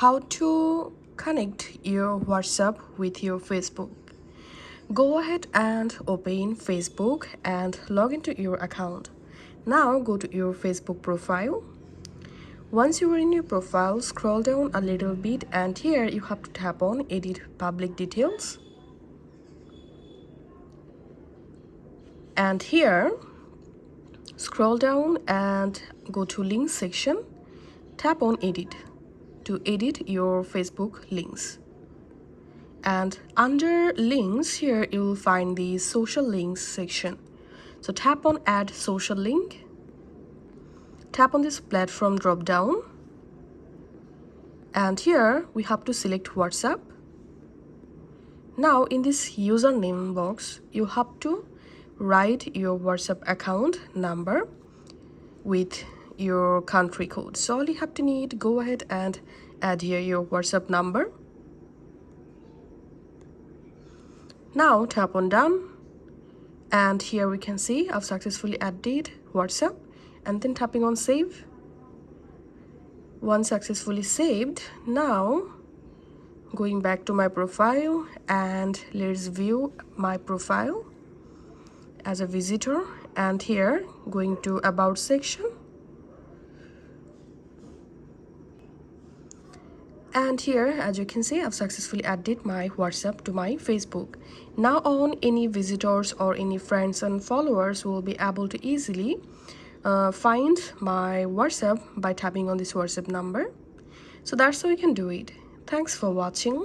how to connect your WhatsApp with your Facebook. Go ahead and open Facebook and log into your account. Now go to your Facebook profile. Once you are in your profile, scroll down a little bit and here you have to tap on Edit Public Details. And here, scroll down and go to Links section. Tap on Edit to edit your Facebook links. And under links here you will find the social links section. So tap on Add Social Link. Tap on this platform drop down. And here we have to select WhatsApp. Now in this username box you have to write your WhatsApp account number with your country code. So all you have to need, go ahead and add here your WhatsApp number. Now tap on done, and here we can see I've successfully added WhatsApp, and then tapping on save. Once successfully saved, now going back to my profile and let's view my profile as a visitor, and here going to about section. And here, as you can see, I've successfully added my WhatsApp to my Facebook. Now on, any visitors or any friends and followers will be able to easily find my WhatsApp by tapping on this WhatsApp number. So that's how you can do it. Thanks for watching.